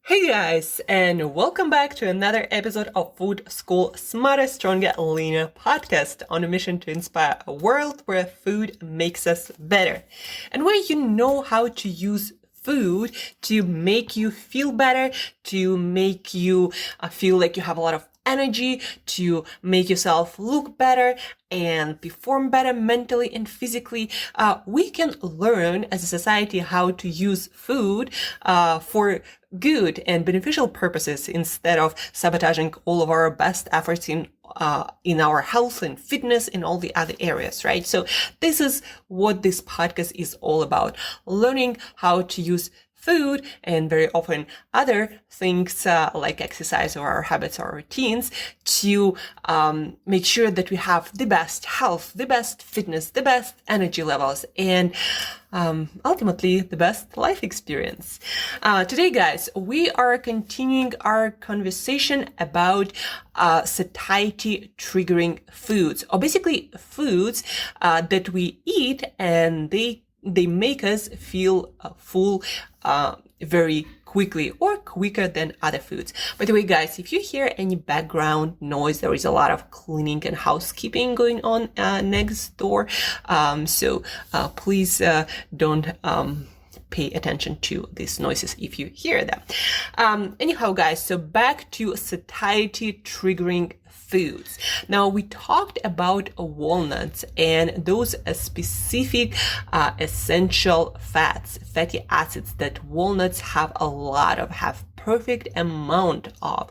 Hey guys, and welcome back to another episode of Food School Smarter, Stronger, Leaner podcast on a mission to inspire a world where food makes us better and where you know how to use food to make you feel better, to make you feel like you have a lot of energy, to make yourself look better and perform better mentally and physically. We can learn as a society how to use food for good and beneficial purposes instead of sabotaging all of our best efforts in our health and fitness and all the other areas, right? So this is what this podcast is all about: learning how to use food and very often other things like exercise or our habits or routines to make sure that we have the best health, the best fitness, the best energy levels, and ultimately the best life experience. Today, guys, we are continuing our conversation about satiety triggering foods, or basically foods that we eat and they make us feel full very quickly or quicker than other foods. By the way, guys, if you hear any background noise, there is a lot of cleaning and housekeeping going on next door. So please don't pay attention to these noises if you hear them. Anyhow, guys, so back to satiety triggering foods. Now, we talked about walnuts and those specific essential fats, fatty acids that walnuts have perfect amount of.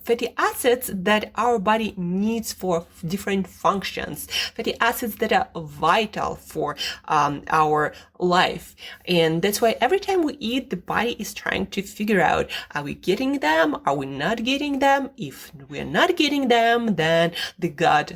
Fatty acids that our body needs for different functions, fatty acids that are vital for our life. And that's why every time we eat, the body is trying to figure out, are we getting them? Are we not getting them? If we're not getting them, then the gut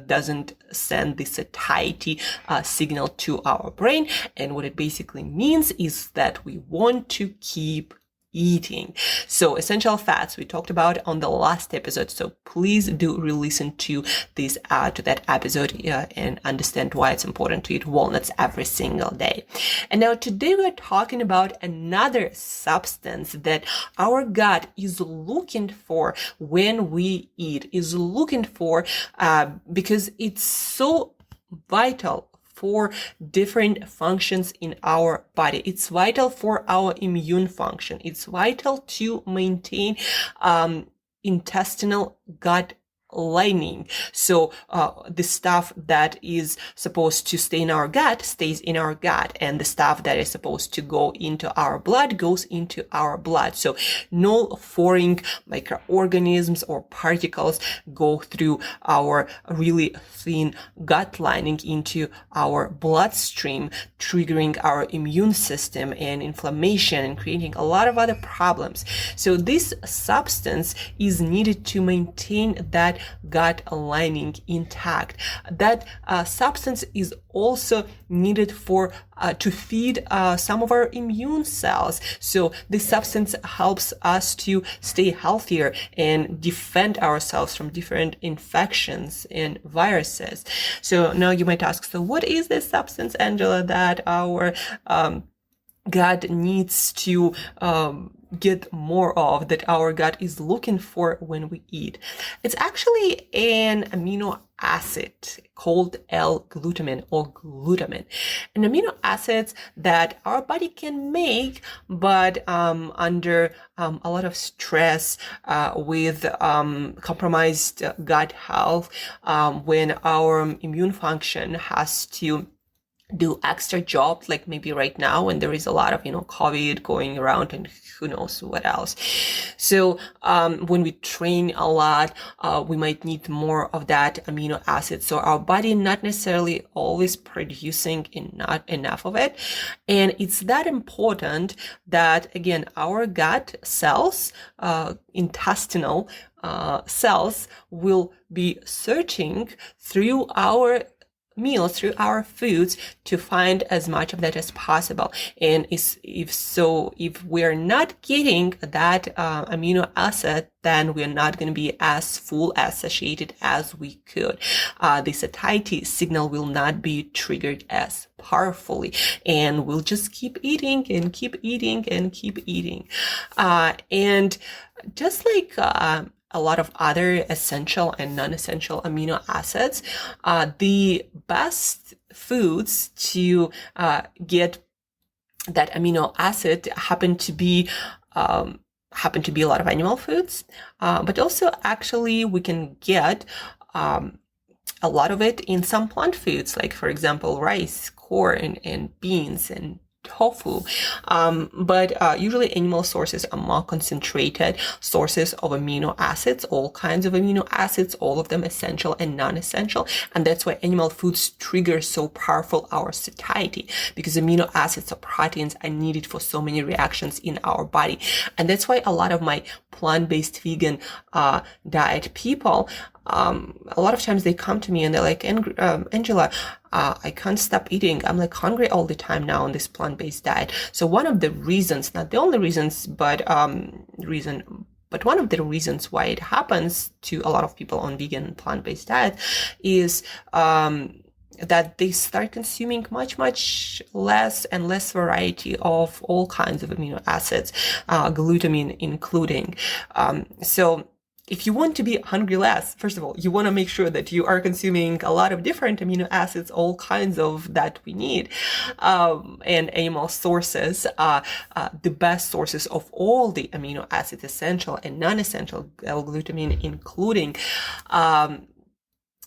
doesn't send the satiety signal to our brain. And what it basically means is that we want to keep eating. So essential fats we talked about on the last episode. So please do re-listen to this to that episode and understand why it's important to eat walnuts every single day. And now today we're talking about another substance that our gut is looking for when we eat, is looking for because it's so vital for different functions in our body. It's vital for our immune function. It's vital to maintain intestinal gut lining. So the stuff that is supposed to stay in our gut stays in our gut, and the stuff that is supposed to go into our blood goes into our blood. So no foreign microorganisms or particles go through our really thin gut lining into our bloodstream, triggering our immune system and inflammation and creating a lot of other problems. So this substance is needed to maintain that gut lining intact. That substance is also needed for to feed some of our immune cells. So this substance helps us to stay healthier and defend ourselves from different infections and viruses. So now you might ask, so what is this substance, Angela, that our gut needs to get more of, that our gut is looking for when we eat? It's actually an amino acid called L-glutamine or glutamine. An amino acids that our body can make, but under a lot of stress with compromised gut health, when our immune function has to do extra jobs, like maybe right now when there is a lot of, COVID going around and who knows what else. So, when we train a lot, we might need more of that amino acid. So our body not necessarily always producing not enough of it. And it's that important that, again, our gut cells, intestinal cells will be searching through our meals, through our foods, to find as much of that as possible. And if we're not getting that amino acid, then we're not going to be as full, as satiated as we could. The satiety signal will not be triggered as powerfully, and we'll just keep eating and keep eating and keep eating. And just like a lot of other essential and non-essential amino acids, the best foods to get that amino acid happen to be a lot of animal foods, but also actually we can get a lot of it in some plant foods, like for example rice, corn, and beans, and tofu. But usually animal sources are more concentrated sources of amino acids, all kinds of amino acids, all of them essential and non-essential. And that's why animal foods trigger so powerful our satiety, because amino acids or proteins are needed for so many reactions in our body. And that's why a lot of my plant-based vegan diet people, a lot of times they come to me and they're like, Angela, I can't stop eating. I'm like hungry all the time now on this plant-based diet. So one of the reasons, not the only reasons, but one of the reasons why it happens to a lot of people on vegan and plant-based diet is that they start consuming much less and less variety of all kinds of amino acids, glutamine including. So if you want to be hungry less, first of all, you want to make sure that you are consuming a lot of different amino acids, all kinds of that we need. And animal sources are the best sources of all the amino acids, essential and non-essential, L-glutamine including.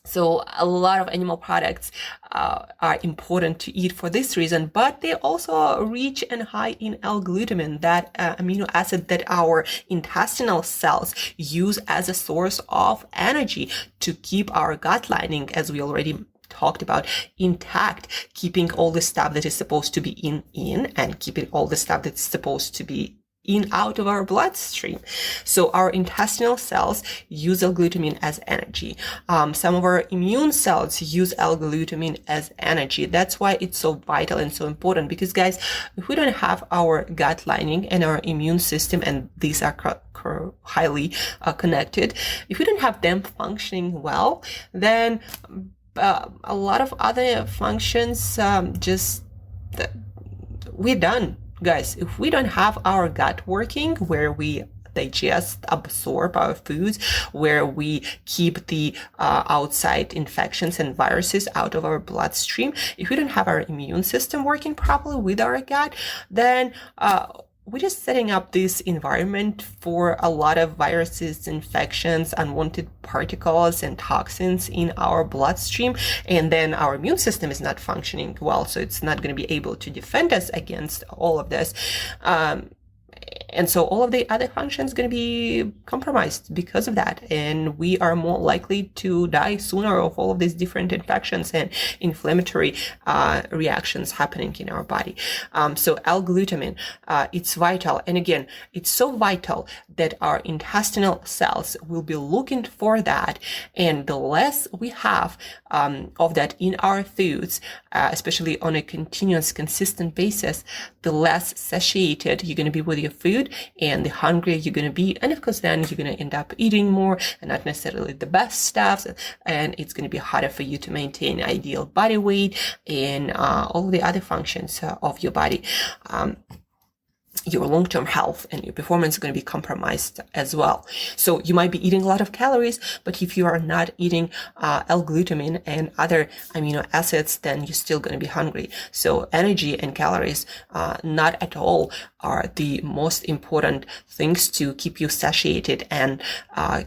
So a lot of animal products are important to eat for this reason, but they also rich and high in L-glutamine, that amino acid that our intestinal cells use as a source of energy to keep our gut lining, as we already talked about, intact, keeping all the stuff that is supposed to be in and keeping all the stuff that's supposed to be out of our bloodstream. So our intestinal cells use L-glutamine as energy. Some of our immune cells use L-glutamine as energy. That's why it's so vital and so important, because guys, if we don't have our gut lining and our immune system, and these are highly connected, if we don't have them functioning well, then a lot of other functions we're done. Guys, if we don't have our gut working, where we digest, absorb our foods, where we keep the outside infections and viruses out of our bloodstream, if we don't have our immune system working properly with our gut, then we're just setting up this environment for a lot of viruses, infections, unwanted particles, and toxins in our bloodstream. And then our immune system is not functioning well, so it's not going to be able to defend us against all of this. And so all of the other functions going to be compromised because of that. And we are more likely to die sooner of all of these different infections and inflammatory reactions happening in our body. So L-glutamine, it's vital. And again, it's so vital that our intestinal cells will be looking for that. And the less we have of that in our foods, especially on a continuous, consistent basis, the less satiated you're going to be with your food, and the hungrier you're going to be. And of course, then you're going to end up eating more and not necessarily the best stuff. And it's going to be harder for you to maintain ideal body weight and all the other functions of your body. Your long-term health and your performance are going to be compromised as well. So you might be eating a lot of calories, but if you are not eating L-glutamine and other amino acids, then you're still going to be hungry. So energy and calories, not at all are the most important things to keep you satiated and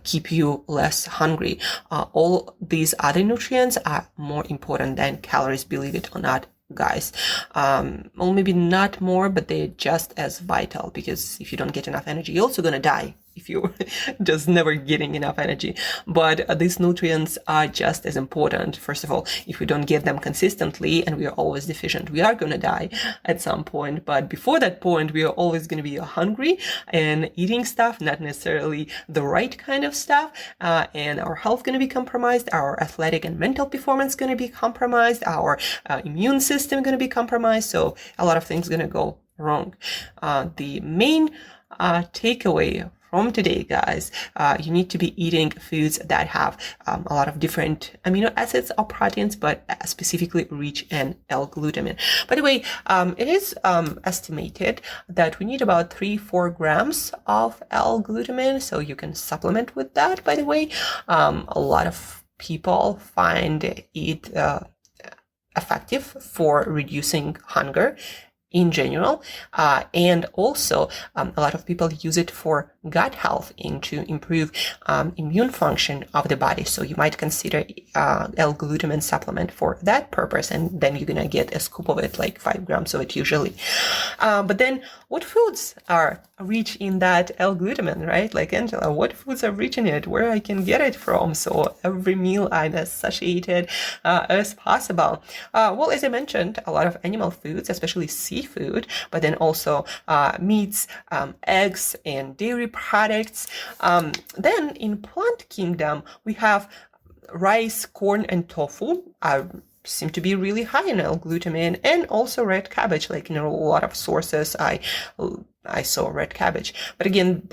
keep you less hungry. All these other nutrients are more important than calories, believe it or not. guys. Well, maybe not more, but they're just as vital, because if you don't get enough energy, you're also going to die if you're just never getting enough energy. But these nutrients are just as important. First of all, if we don't get them consistently and we are always deficient, we are going to die at some point. But before that point, we are always going to be hungry and eating stuff, not necessarily the right kind of stuff. And our health going to be compromised. Our athletic and mental performance going to be compromised. Our immune system going to be compromised. So a lot of things going to go wrong. The main takeaway from today, guys, you need to be eating foods that have a lot of different amino acids or proteins, but specifically rich in L-glutamine. By the way, it is estimated that we need about 3-4 grams of L-glutamine, so you can supplement with that. By the way, a lot of people find it effective for reducing hunger in general, and also a lot of people use it for gut health and to improve immune function of the body. So you might consider L-glutamine supplement for that purpose, and then you're gonna get a scoop of it, like 5 grams of it usually. But then what foods are rich in that L-glutamine, right? Like Angela, what foods are rich in it, where I can get it from? So every meal I'm as satiated as possible. Well, as I mentioned, a lot of animal foods, especially seafood, but then also meats, eggs, and dairy products. Then in plant kingdom, we have rice, corn, and tofu seem to be really high in L-glutamine, and also red cabbage. Like in a lot of sources, I saw red cabbage. But again,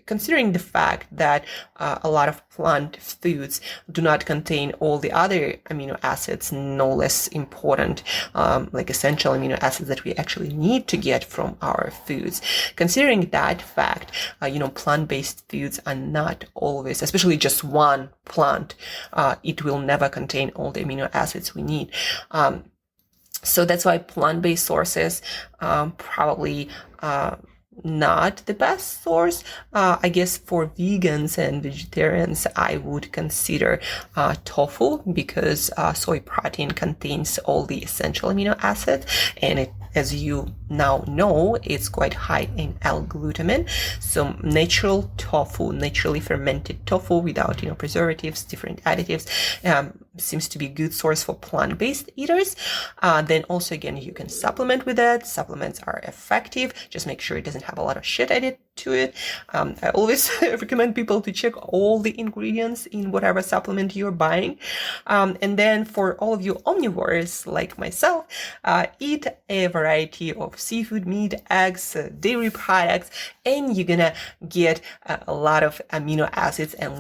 considering the fact that a lot of plant foods do not contain all the other amino acids, no less important, like essential amino acids that we actually need to get from our foods. Considering that fact, plant-based foods are not always, especially just one plant, it will never contain all the amino acids we need. So that's why plant-based sources probably not the best source. I guess for vegans and vegetarians, I would consider tofu, because soy protein contains all the essential amino acids, and it, as you now know, it's quite high in L-glutamine. So natural tofu, naturally fermented tofu without preservatives, different additives, seems to be a good source for plant-based eaters. Then also, again, you can supplement with that. Supplements are effective. Just make sure it doesn't have a lot of shit added to it. I always recommend people to check all the ingredients in whatever supplement you're buying. And then for all of you omnivores like myself, eat a variety of seafood, meat, eggs, dairy products, and you're gonna get a lot of amino acids and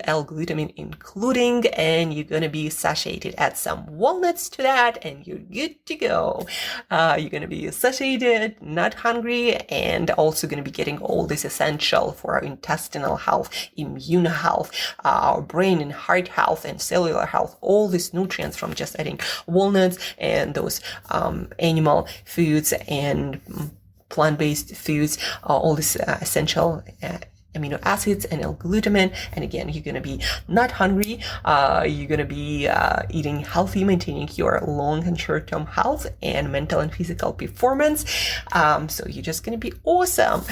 L-glutamine including, and you're gonna be satiated. Add some walnuts to that and you're good to go. You're gonna be satiated, not hungry, and also gonna be getting all this essential for our intestinal health, immune health, our brain and heart health, and cellular health. All these nutrients from just adding walnuts and those animal foods and plant-based foods, all these essential amino acids and L-glutamine. And again, you're going to be not hungry. You're going to be eating healthy, maintaining your long and short-term health and mental and physical performance. So you're just going to be awesome,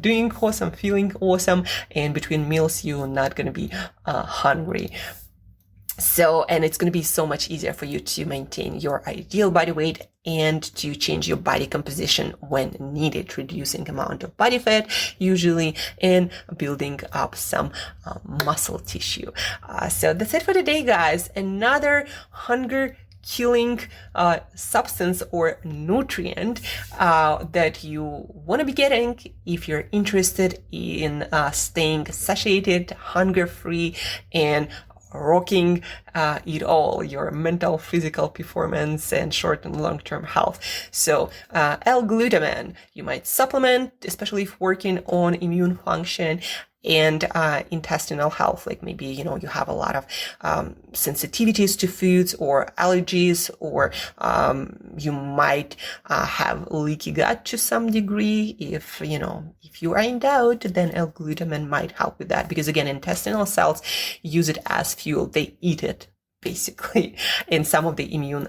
doing awesome, feeling awesome. And between meals, you're not going to be hungry. So, and it's going to be so much easier for you to maintain your ideal body weight and to change your body composition when needed, reducing amount of body fat usually, and building up some muscle tissue. So that's it for today, guys. Another hunger killing substance or nutrient that you want to be getting if you're interested in staying satiated, hunger-free, and rocking it all, your mental, physical performance, and short and long-term health. So L-glutamine, you might supplement, especially if working on immune function and intestinal health. Like maybe, you have a lot of sensitivities to foods or allergies, or you might have leaky gut to some degree. If you are in doubt, then L-glutamine might help with that, because again, intestinal cells use it as fuel. They eat it basically. And some of the immune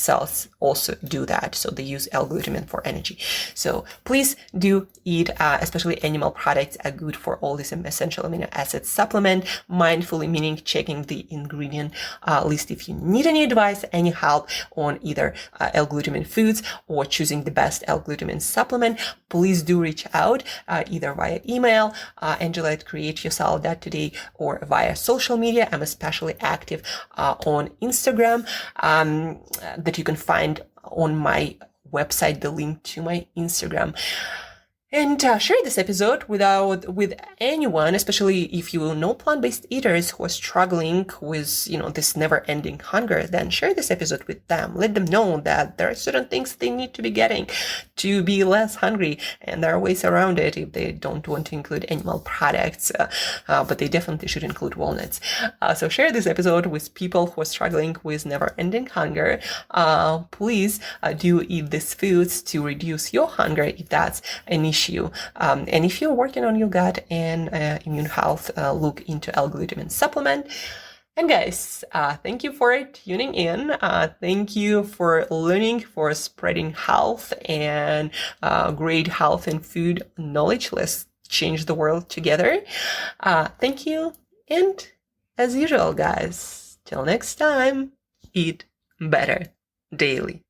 cells also do that. So they use L-glutamine for energy. So please do eat, especially animal products are good for all these essential amino acids. Supplement mindfully, meaning checking the ingredient list. If you need any advice, any help on either L-glutamine foods or choosing the best L-glutamine supplement, please do reach out either via email, angela@createyoursalad.today, or via social media. I'm especially active on Instagram, that you can find on my website, the link to my Instagram. And share this episode with anyone, especially if you know plant-based eaters who are struggling with, this never-ending hunger. Then share this episode with them. Let them know that there are certain things they need to be getting to be less hungry, and there are ways around it if they don't want to include animal products, but they definitely should include walnuts. So share this episode with people who are struggling with never-ending hunger. Please do eat these foods to reduce your hunger if that's an issue. And if you're working on your gut and immune health, look into L-glutamine supplement. And guys, thank you for tuning in. Thank you for learning, for spreading health and great health and food knowledge. Let's change the world together. Thank you. And as usual, guys, till next time, eat better daily.